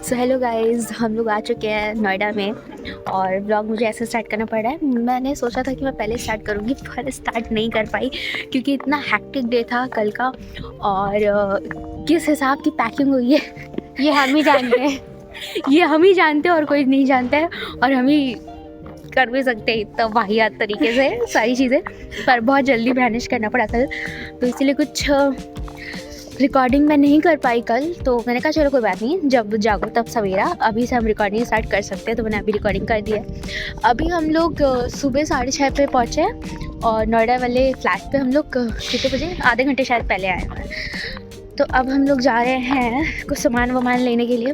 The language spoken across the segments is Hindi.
सो हेलो गाइस, हम लोग आ चुके हैं नोएडा में और ब्लॉग मुझे ऐसे स्टार्ट करना पड़ रहा है। मैंने सोचा था कि मैं पहले स्टार्ट करूँगी पर स्टार्ट नहीं कर पाई क्योंकि इतना हैक्टिक डे था कल का। और किस हिसाब की पैकिंग हुई है ये हम ही जानते हैं। ये हम ही जानते हैं और कोई नहीं जानता है। और हम ही कर भी सकते हैं इतना वाहियात तरीके से सारी चीज़ें, पर बहुत जल्दी मैनेज करना पड़ा कल, तो इसीलिए कुछ रिकॉर्डिंग मैं नहीं कर पाई कल। तो मैंने कहा चलो कोई बात नहीं, जब जागो तब सवेरा, अभी से हम रिकॉर्डिंग स्टार्ट कर सकते हैं। तो मैंने अभी रिकॉर्डिंग कर दी है। अभी हम लोग सुबह 6:30 पे पहुँचे हैं और नोएडा वाले फ्लैट पे हम लोग कितने बजे, आधे घंटे शायद पहले आए हैं। तो अब हम लोग जा रहे हैं कुछ सामान वामान लेने के लिए,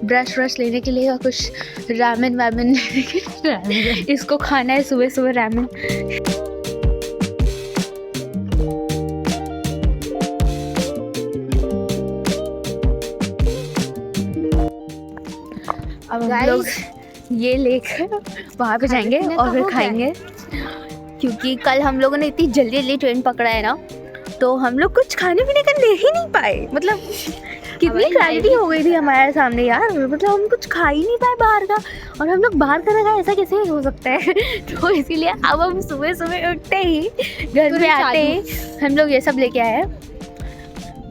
ब्रश व्रश लेने के लिए और कुछ रामेन वामेन लेने के लिए। इसको खाना है सुबह सुबह रामेन। अब हम लोग ये लेकर वहाँ पे जाएंगे और फिर खाएंगे, क्योंकि कल हम लोगों ने इतनी जल्दी जल्दी ट्रेन पकड़ा है ना, तो हम लोग कुछ खाने पीने का ले ही नहीं पाए। मतलब कितनी क्लैरिटी हो गई थी हमारे सामने यार, मतलब हम कुछ खा ही नहीं पाए बाहर का। और हम लोग बाहर का खाए, ऐसा कैसे हो सकता है। तो इसीलिए अब हम सुबह सुबह उठते ही, घर में आते ही हम लोग ये सब लेके आए हैं।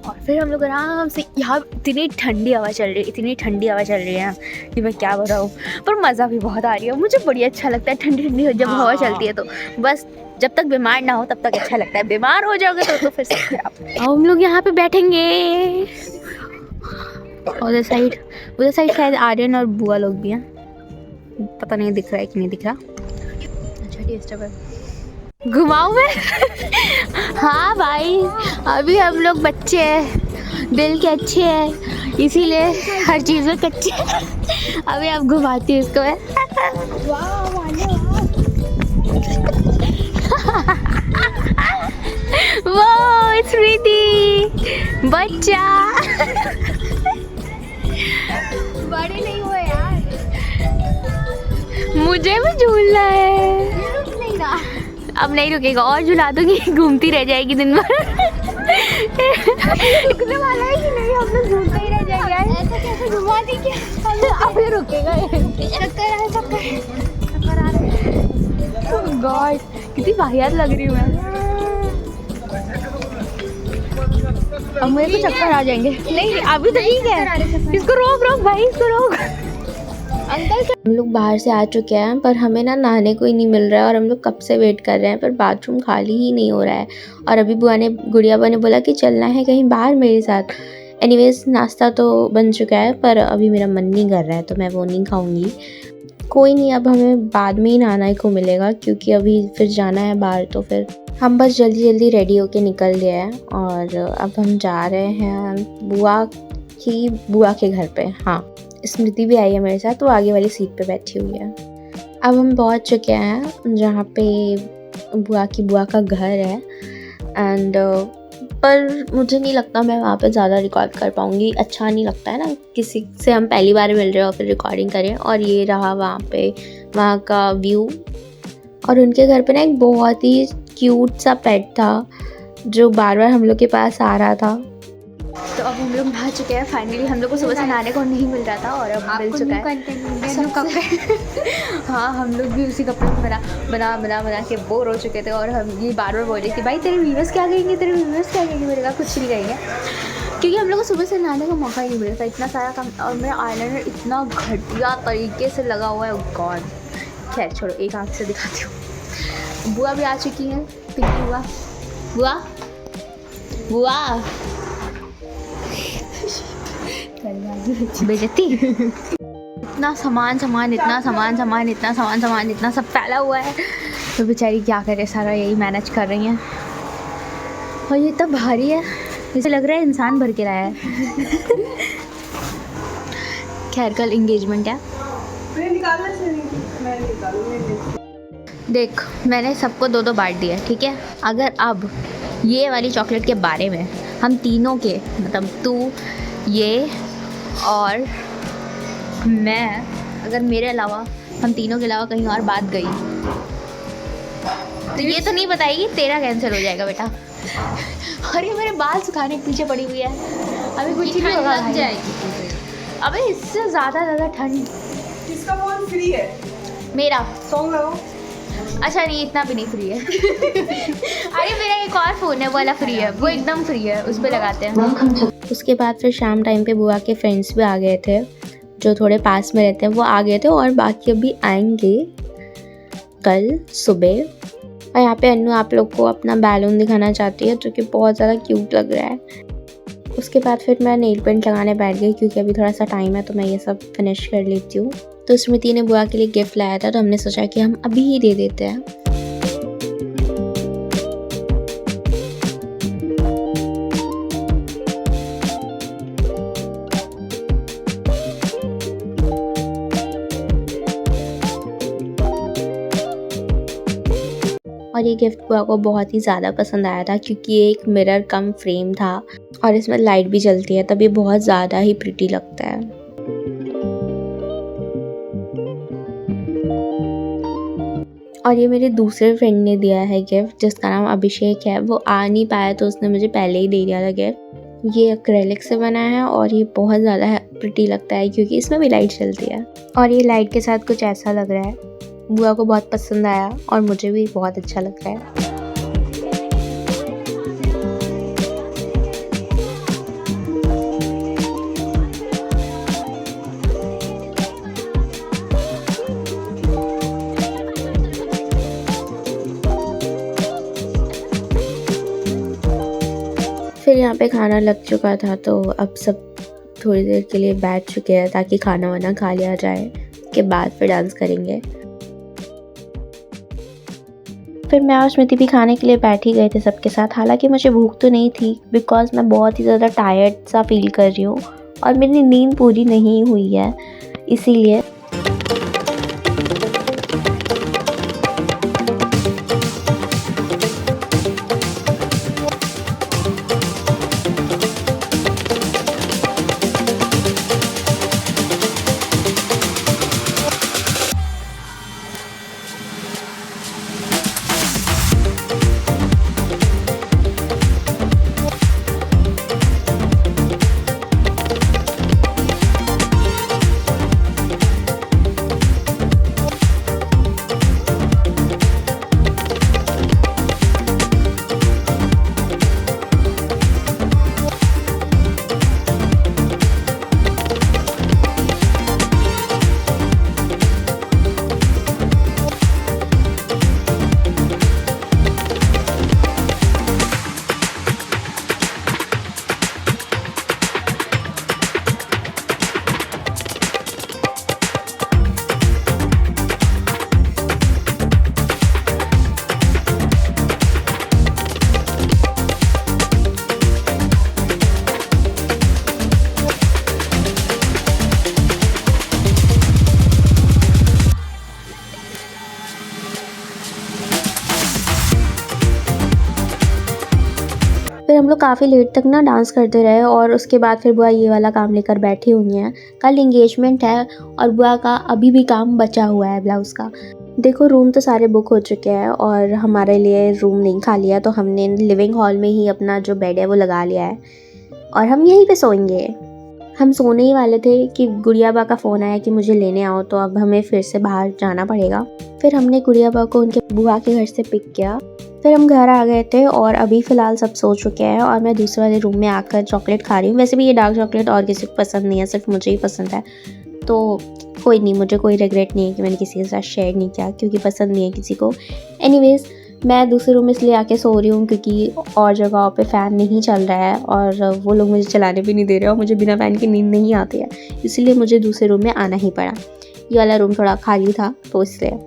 और फिर हम लोग आराम से, यहाँ इतनी ठंडी हवा चल रही है, इतनी ठंडी हवा चल रही है कि मैं क्या बताऊँ, पर मज़ा भी बहुत आ रही है। मुझे बड़ी अच्छा लगता है ठंडी ठंडी जब हवा चलती है। तो बस जब तक बीमार ना हो तब तक अच्छा लगता है, बीमार हो जाओगे तो फिर सब खराब। हम लोग यहाँ पे बैठेंगे। उधर साइड शायद आर्यन और बुआ लोग भी हैं, पता नहीं दिख रहा है कि नहीं दिख रहा। अच्छा टेस्ट है, घुमाऊं मैं? हाँ भाई, अभी हम लोग बच्चे हैं, दिल के अच्छे हैं, इसीलिए हर चीज़ में कच्चे हैं। अभी आप घुमाती हूँ इसको मैं। वो इट्स प्रीति बच्चा। बड़े नहीं हुए यार, मुझे भी झूलना है। रुक नहीं रहा। अब नहीं रुकेगा, और झुला दूंगी, घूमती रह जाएगी दिन भर। रुकने वाला है कि नहीं, हम लोग घूमते ही रह जाएंगे। ऐसा कैसे घुमा दी क्या? अभी रुकेगा। चक्कर आ रहे हैं। गॉड, कितनी वाहियात लग रही हूँ मैं। अब मेरे को चक्कर आ जाएंगे। नहीं अभी तो ठीक है, इसको रोक भाई, इसको रोक। अंकल हम लोग बाहर से आ चुके हैं, पर हमें ना नहाने को ही नहीं मिल रहा है और हम लोग कब से वेट कर रहे हैं, पर बाथरूम खाली ही नहीं हो रहा है। और अभी गुड़िया ने बोला कि चलना है कहीं बाहर मेरे साथ। एनीवेज नाश्ता तो बन चुका है, पर अभी मेरा मन नहीं कर रहा है तो मैं वो नहीं खाऊंगी। कोई नहीं, अब हमें बाद में ही नहाने को मिलेगा क्योंकि अभी फिर जाना है बाहर। तो फिर हम बस जल्दी जल्दी रेडी होके निकल गए हैं और अब हम जा रहे हैं बुआ के घर पे। हाँ, स्मृति भी आई है मेरे साथ, वो आगे वाली सीट पे बैठी हुई है। अब हम पहुंच चुके हैं जहाँ पे बुआ का घर है। एंड पर मुझे नहीं लगता मैं वहाँ पे ज़्यादा रिकॉर्ड कर पाऊँगी। अच्छा नहीं लगता है ना, किसी से हम पहली बार मिल रहे हैं और फिर रिकॉर्डिंग करें। और ये रहा वहाँ का व्यू। और उनके घर पे ना एक बहुत ही क्यूट सा पेट था जो बार बार हम लोग के पास आ रहा था। तो अब हम लोग नहा चुके हैं फाइनली। हम लोग को सुबह से नहाने को नहीं मिल रहा था और अब मिल चुका है। हाँ, हम लोग भी उसी कपड़े में बना के बोर हो चुके थे। और हम ये बार बार बोल रही थी, भाई तेरे व्यूअर्स क्या कहेंगे, तेरे व्यूअर्स क्या कहेंगे। मेरे कहा कुछ नहीं कहेंगे, क्योंकि हम लोग को सुबह से नहाने का मौका ही नहीं मिला था। इतना सारा काम, और मेरा आईलाइनर इतना घटिया तरीके से लगा हुआ है। गॉड, खैर छोड़ो, एक आँख से दिखाती हूँ। बुआ भी आ चुकी है, पिंकी बुआ बेइज्जती। इतना सामान सब फैला हुआ है, तो बेचारी क्या करे, सारा यही मैनेज कर रही हैं। और ये इतना भारी है, जैसे लग रहा है इंसान भर के लाया है। खैर कल इंगेजमेंट है। देख, मैंने सबको 2-2 बांट दिया, ठीक है। अगर अब ये वाली चॉकलेट के बारे में हम तीनों के, मतलब तू, ये और मैं, अगर मेरे अलावा हम तीनों के अलावा कहीं और बात गई तो ये तो नहीं बताएगी तेरा कैंसिल हो जाएगा बेटा। और ये मेरे बाल सुखाने के पीछे पड़ी हुई है, अभी कुछ नहीं होगा, लग जाएगी। अबे इससे ज़्यादा ठंड। किसका फोन फ्री है? मेरा। सॉन्ग लगाओ। अच्छा नहीं, इतना भी नहीं फ्री है। अरे मेरा एक और फ़ोन है, वो वाला फ्री है, वो एकदम फ्री है, उस पर लगाते हैं। उसके बाद फिर शाम टाइम पे बुआ के फ्रेंड्स भी आ गए थे, जो थोड़े पास में रहते हैं, वो आ गए थे, और बाकी अभी आएंगे कल सुबह। और यहाँ पे अन्नू आप लोग को अपना बैलून दिखाना चाहती है, जो कि बहुत ज़्यादा क्यूट लग रहा है। उसके बाद फिर मैं नेल पेंट लगाने बैठ गई, क्योंकि अभी थोड़ा सा टाइम है तो मैं ये सब फिनिश कर लेती हूँ। तो स्मृति ने बुआ के लिए गिफ्ट लाया था, तो हमने सोचा कि हम अभी ही दे देते हैं। और ये गिफ्ट बुआ को बहुत ही ज़्यादा पसंद आया था, क्योंकि ये एक मिरर कम फ्रेम था और इसमें लाइट भी जलती है, तब ये बहुत ज़्यादा ही प्रिटी लगता है। और ये मेरे दूसरे फ्रेंड ने दिया है गिफ्ट, जिसका नाम अभिषेक है। वो आ नहीं पाया तो उसने मुझे पहले ही दे दिया था गिफ्ट। ये एक्रेलिक से बना है और ये बहुत ज़्यादा प्रिटी लगता है, क्योंकि इसमें भी लाइट चलती है। और ये लाइट के साथ कुछ ऐसा लग रहा है। बुआ को बहुत पसंद आया और मुझे भी बहुत अच्छा लग रहा है। फिर यहाँ पे खाना लग चुका था, तो अब सब थोड़ी देर के लिए बैठ चुके हैं, ताकि खाना वाना खा लिया जाए, के बाद फिर डांस करेंगे। फिर मैं और स्मृति भी खाने के लिए बैठ ही गए थे सबके साथ। हालांकि मुझे भूख तो नहीं थी, बिकॉज मैं बहुत ही ज़्यादा टायर्ड सा फील कर रही हूँ और मेरी नींद पूरी नहीं हुई है, इसीलिए। फिर हम लोग काफ़ी लेट तक ना डांस करते रहे, और उसके बाद फिर बुआ ये वाला काम लेकर बैठी हुई हैं। कल इंगेजमेंट है और बुआ का अभी भी काम बचा हुआ है ब्लाउज़ का। देखो, रूम तो सारे बुक हो चुके हैं और हमारे लिए रूम नहीं खाली है, तो हमने लिविंग हॉल में ही अपना जो बेड है वो लगा लिया है और हम यहीं पे सोएंगे। हम सोने ही वाले थे कि गुड़िया बा का फ़ोन आया कि मुझे लेने आओ, तो अब हमें फिर से बाहर जाना पड़ेगा। फिर हमने गुड़िया बा को उनके बुआ के घर से पिक किया। फिर हम घर आ गए थे और अभी फ़िलहाल सब सो चुके हैं और मैं दूसरे वाले रूम में आकर चॉकलेट खा रही हूँ। वैसे भी ये डार्क चॉकलेट और किसी को पसंद नहीं है, सिर्फ मुझे ही पसंद है, तो कोई नहीं, मुझे कोई रिग्रेट नहीं है कि मैंने किसी के साथ शेयर नहीं किया, क्योंकि पसंद नहीं है किसी को। एनीवेज़, मैं दूसरे रूम में इसलिए आके सो रही हूँ क्योंकि और जगहों पे फ़ैन नहीं चल रहा है और वो लोग मुझे चलाने भी नहीं दे रहे और मुझे बिना फ़ैन की नींद नहीं आती है, इसलिए मुझे दूसरे रूम में आना ही पड़ा। ये वाला रूम थोड़ा खाली था तो इसलिए।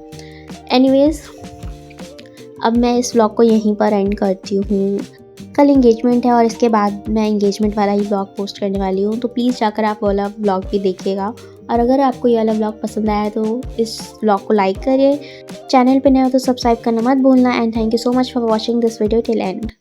एनीवेज़, अब मैं इस व्लॉग को यहीं पर एंड करती हूँ। कल इंगेजमेंट है और इसके बाद मैं इंगेजमेंट वाला ही व्लॉग पोस्ट करने वाली हूँ, तो प्लीज़ जाकर आप वाला व्लॉग भी देखिएगा। और अगर आपको ये वाला व्लॉग पसंद आया तो इस व्लॉग को लाइक करिए, चैनल पे नए हो तो सब्सक्राइब करना मत भूलना। And thank you so much for watching this video till and.